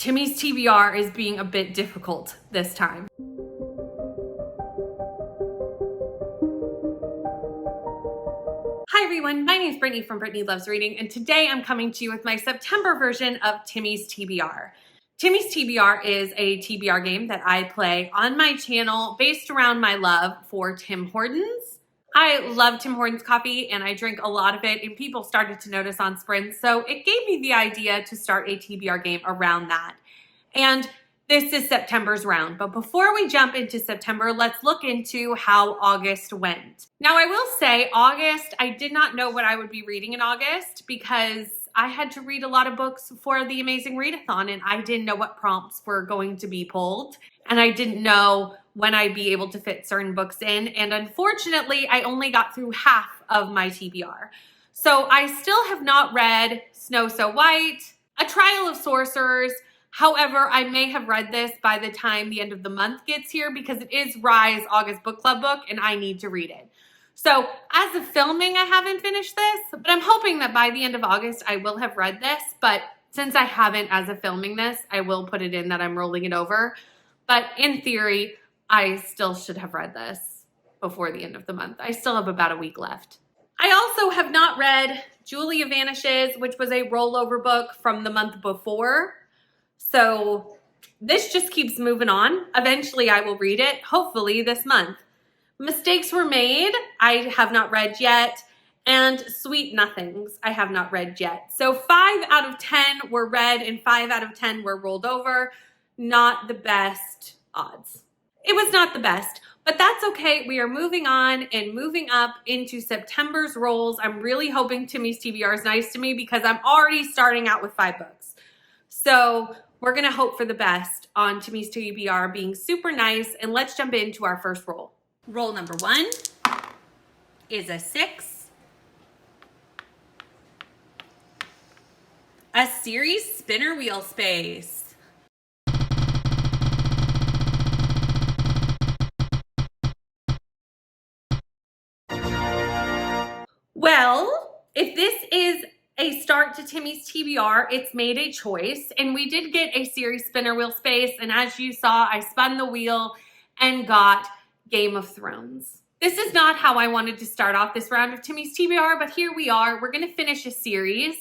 Timmie's TBR is being a bit difficult this time. Hi everyone, my name is Brittany from Brittany Loves Reading, and today I'm coming to you with my September version of Timmie's TBR. Timmie's TBR is a TBR game that I play on my channel based around my love for Tim Hortons. I love Tim Hortons coffee and I drink a lot of it, and people started to notice on sprints, so it gave me the idea to start a TBR game around that. And this is September's round, but before we jump into September, let's look into how August went. Now, I will say August, I did not know what I would be reading in August because I had to read a lot of books for the Amazing Readathon, and I didn't know what prompts were going to be pulled, and I didn't know when I'd be able to fit certain books in, and unfortunately, I only got through half of my TBR. So I still have not read Snow So White, A Trial of Sorcerers. However, I may have read this by the time the end of the month gets here because it is Rye's August book club book and I need to read it. So as of filming, I haven't finished this, but I'm hoping that by the end of August, I will have read this. But since I haven't as of filming this, I will put it in that I'm rolling it over. But in theory, I still should have read this before the end of the month. I still have about a week left. I also have not read Julia Vanishes, which was a rollover book from the month before. So this just keeps moving on. Eventually I will read it, hopefully this month. Mistakes Were Made, I have not read yet. And Sweet Nothings, I have not read yet. So 5 out of 10 were read and 5 out of 10 were rolled over. Not the best odds. It was not the best, but that's okay. We are moving on and moving up into September's rolls. I'm really hoping Timmie's TBR is nice to me because I'm already starting out with 5 books. So we're gonna hope for the best on Timmie's TBR being super nice, and let's jump into our first roll. Roll number 1 is a 6. A series spinner wheel space. Well, if this is a start to Timmie's TBR, it's made a choice, and we did get a series spinner wheel space, and as you saw, I spun the wheel and got Game of Thrones. This is not how I wanted to start off this round of Timmie's TBR, but here we are. We're going to finish a series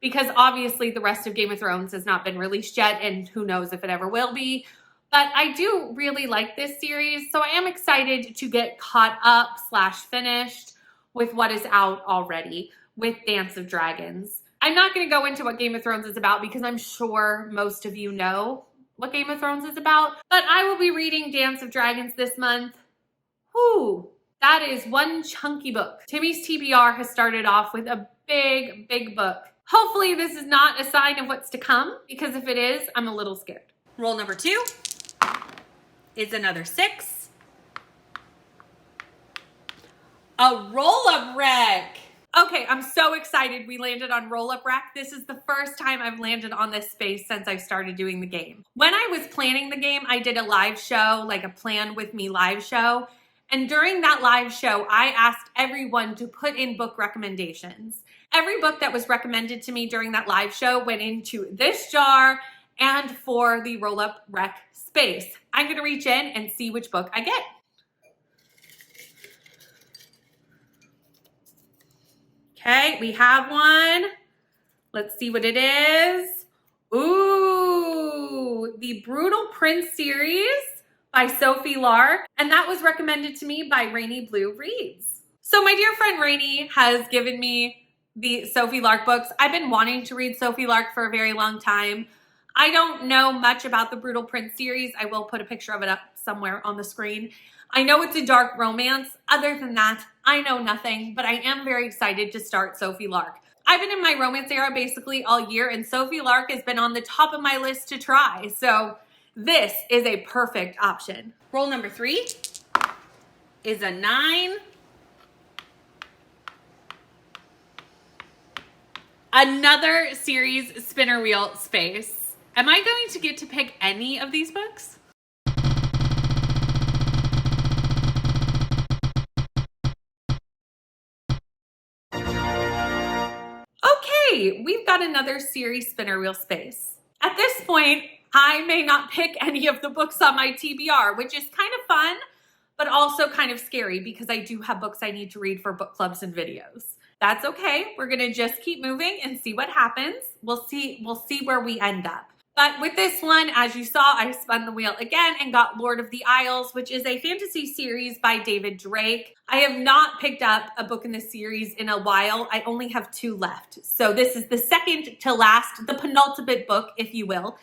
because obviously the rest of Game of Thrones has not been released yet, and who knows if it ever will be. But I do really like this series, so I am excited to get caught up / finished with what is out already with Dance of Dragons. I'm not going to go into what Game of Thrones is about because I'm sure most of you know what Game of Thrones is about, but I will be reading Dance of Dragons this month. Whew, that is one chunky book. Timmie's TBR has started off with a big, big book. Hopefully this is not a sign of what's to come, because if it is, I'm a little scared. Roll number 2 is another 6. A roll-up wreck. Okay, I'm so excited we landed on roll-up wreck. This is the first time I've landed on this space since I've started doing the game. When I was planning the game, I did a live show, like a Plan With Me live show. And during that live show, I asked everyone to put in book recommendations. Every book that was recommended to me during that live show went into this jar and for the roll-up wreck space. I'm gonna reach in and see which book I get. Okay, we have one. Let's see what it is. Ooh, the Brutal Prince series by Sophie Lark. And that was recommended to me by Rainy Blue Reads. So my dear friend Rainy has given me the Sophie Lark books. I've been wanting to read Sophie Lark for a very long time. I don't know much about the Brutal Prince series. I will put a picture of it up somewhere on the screen. I know it's a dark romance. Other than that, I know nothing, but I am very excited to start Sophie Lark. I've been in my romance era basically all year, and Sophie Lark has been on the top of my list to try, so this is a perfect option. Roll number 3 is a 9. Another series spinner wheel space. Am I going to get to pick any of these books? Okay, we've got another series spinner wheel space. At this point, I may not pick any of the books on my TBR, which is kind of fun, but also kind of scary because I do have books I need to read for book clubs and videos. That's okay. We're gonna just keep moving and see what happens. We'll see where we end up. But with this one, as you saw, I spun the wheel again and got Lord of the Isles, which is a fantasy series by David Drake. I have not picked up a book in this series in a while. I only have 2 left. So this is the second to last, the penultimate book, if you will,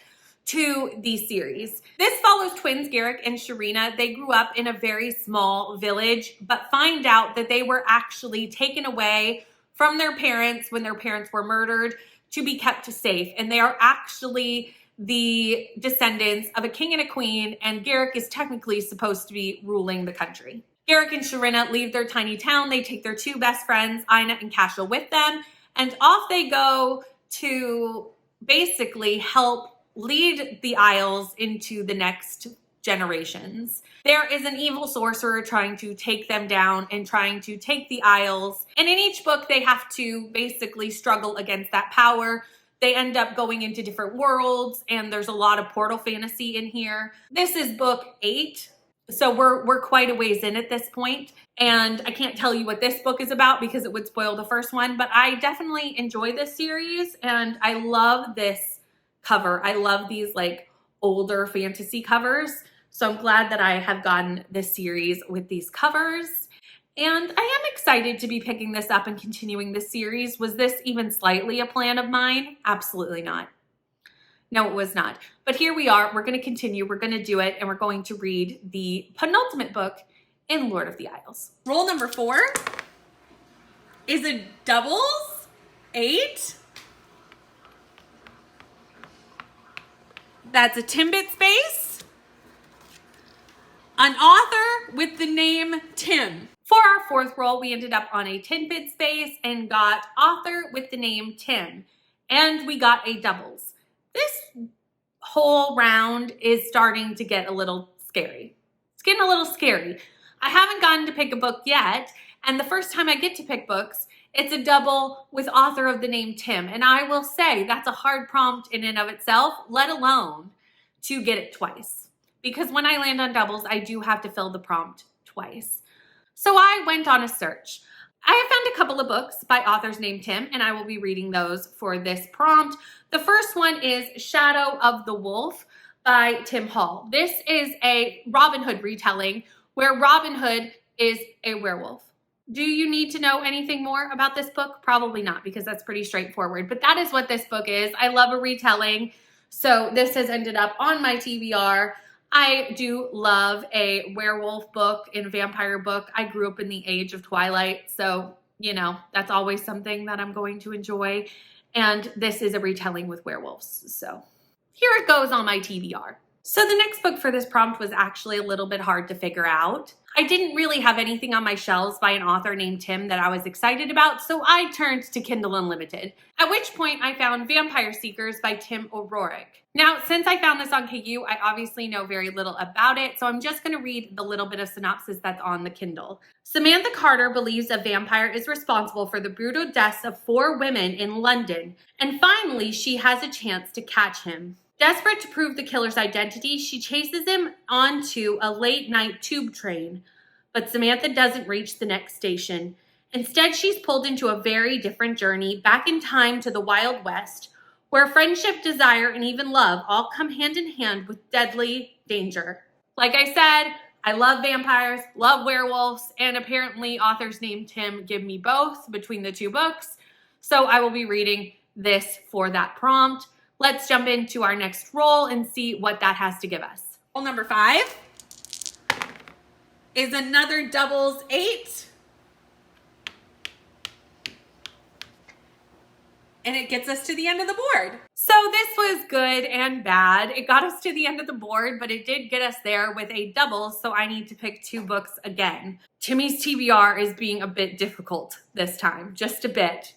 to the series. This follows twins Garrick and Sharina. They grew up in a very small village, but find out that they were actually taken away from their parents when their parents were murdered to be kept safe. And they are actually the descendants of a king and a queen, and Garrick is technically supposed to be ruling the country. Garrick and Sharina leave their tiny town. They take their 2 best friends, Ina and Cashel, with them, and off they go to basically help lead the Isles into the next generations. There is an evil sorcerer trying to take them down and trying to take the Isles. And in each book, they have to basically struggle against that power. They end up going into different worlds, and there's a lot of portal fantasy in here. This is book 8, so we're quite a ways in at this point. And I can't tell you what this book is about because it would spoil the first one, but I definitely enjoy this series, and I love this cover. I love these like older fantasy covers. So I'm glad that I have gotten this series with these covers. And I am excited to be picking this up and continuing this series. Was this even slightly a plan of mine? Absolutely not. No, it was not. But here we are. We're going to continue. We're going to do it. And we're going to read the penultimate book in Lord of the Isles. Roll number 4 is a doubles 8. That's a Timbit space. An author with the name Tim. For our 4th roll, we ended up on a 10-bit space and got author with the name Tim. And we got a doubles. This whole round is starting to get a little scary. It's getting a little scary. I haven't gotten to pick a book yet, and the first time I get to pick books, it's a double with author of the name Tim. And I will say that's a hard prompt in and of itself, let alone to get it twice. Because when I land on doubles, I do have to fill the prompt twice. So I went on a search. I have found a couple of books by authors named Tim, and I will be reading those for this prompt. The first one is Shadow of the Wolf by Tim Hall. This is a Robin Hood retelling where Robin Hood is a werewolf. Do you need to know anything more about this book? Probably not, because that's pretty straightforward, but that is what this book is. I love a retelling, so this has ended up on my TBR. I do love a werewolf book and a vampire book. I grew up in the age of Twilight, so, you know, that's always something that I'm going to enjoy. And this is a retelling with werewolves. So here it goes on my TBR. So the next book for this prompt was actually a little bit hard to figure out. I didn't really have anything on my shelves by an author named Tim that I was excited about, so I turned to Kindle Unlimited, at which point I found Vampire Seekers by Tim O'Rourke. Now, since I found this on KU, I obviously know very little about it, so I'm just going to read the little bit of synopsis that's on the Kindle. Samantha Carter believes a vampire is responsible for the brutal deaths of 4 women in London, and finally she has a chance to catch him. Desperate to prove the killer's identity, she chases him onto a late-night tube train. But Samantha doesn't reach the next station. Instead, she's pulled into a very different journey back in time to the Wild West, where friendship, desire, and even love all come hand in hand with deadly danger. Like I said, I love vampires, love werewolves, and apparently authors named Tim give me both between the 2 books. So I will be reading this for that prompt. Let's jump into our next roll and see what that has to give us. Roll number 5 is another doubles 8. And it gets us to the end of the board. So this was good and bad. It got us to the end of the board, but it did get us there with a double, so I need to pick 2 books again. Timmie's TBR is being a bit difficult this time, just a bit,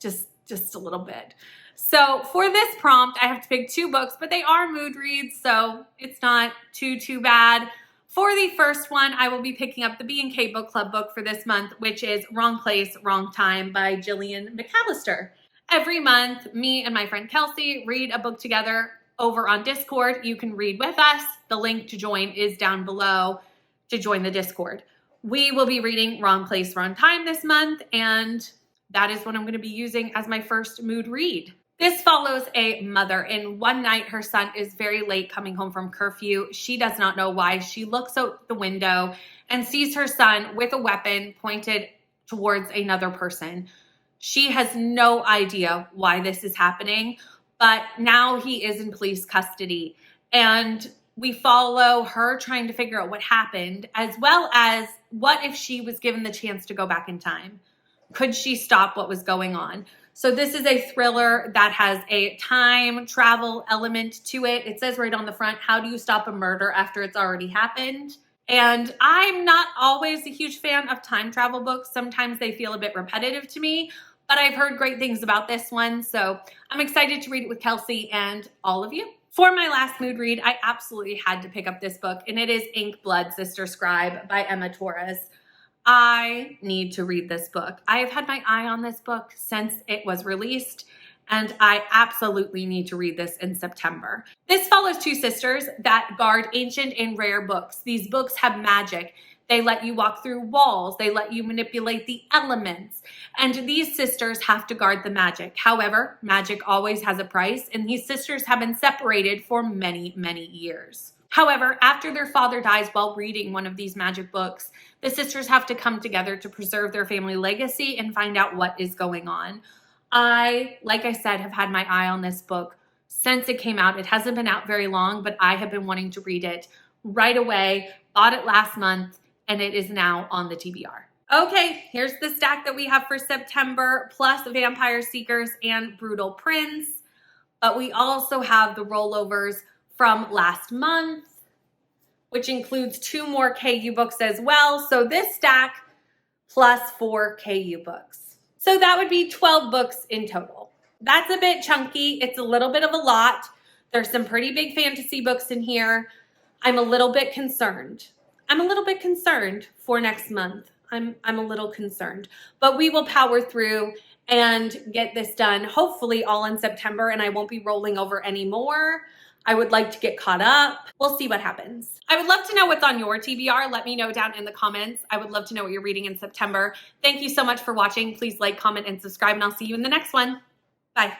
just a little bit. So for this prompt, I have to pick 2 books, but they are mood reads, so it's not too bad. For the first one, I will be picking up the B&K Book Club book for this month, which is Wrong Place, Wrong Time by Gillian McAllister. Every month, me and my friend Kelsey read a book together over on Discord, you can read with us. The link to join is down below to join the Discord. We will be reading Wrong Place, Wrong Time this month, and that is what I'm going to be using as my first mood read. This follows a mother, and one night her son is very late coming home from curfew. She does not know why. She looks out the window and sees her son with a weapon pointed towards another person. She has no idea why this is happening, but now he is in police custody, and we follow her trying to figure out what happened, as well as what if she was given the chance to go back in time? Could she stop what was going on? So this is a thriller that has a time travel element to it. It says right on the front, how do you stop a murder after it's already happened? And I'm not always a huge fan of time travel books. Sometimes they feel a bit repetitive to me, but I've heard great things about this one. So I'm excited to read it with Kelsey and all of you. For my last mood read, I absolutely had to pick up this book, and it is Ink, Blood, Sister, Scribe by Emma Torres. I need to read this book. I have had my eye on this book since it was released, and I absolutely need to read this in September. This follows two sisters that guard ancient and rare books. These books have magic. They let you walk through walls. They let you manipulate the elements. And these sisters have to guard the magic. However, magic always has a price, and these sisters have been separated for many, many years. However, after their father dies while reading one of these magic books, the sisters have to come together to preserve their family legacy and find out what is going on. Like I said, have had my eye on this book since it came out. It hasn't been out very long, but I have been wanting to read it right away. Bought it last month, and it is now on the TBR. Okay, here's the stack that we have for September, plus Vampire Seekers and Brutal Prince. But we also have the rollovers from last month, which includes 2 more KU books as well. So this stack plus 4 KU books. So that would be 12 books in total. That's a bit chunky. It's a little bit of a lot. There's some pretty big fantasy books in here. I'm a little bit concerned. I'm a little bit concerned for next month. I'm a little concerned, but we will power through and get this done, hopefully all in September, and I won't be rolling over anymore. I would like to get caught up. We'll see what happens. I would love to know what's on your TBR. Let me know down in the comments. I would love to know what you're reading in September. Thank you so much for watching. Please like, comment, and subscribe, and I'll see you in the next one. Bye.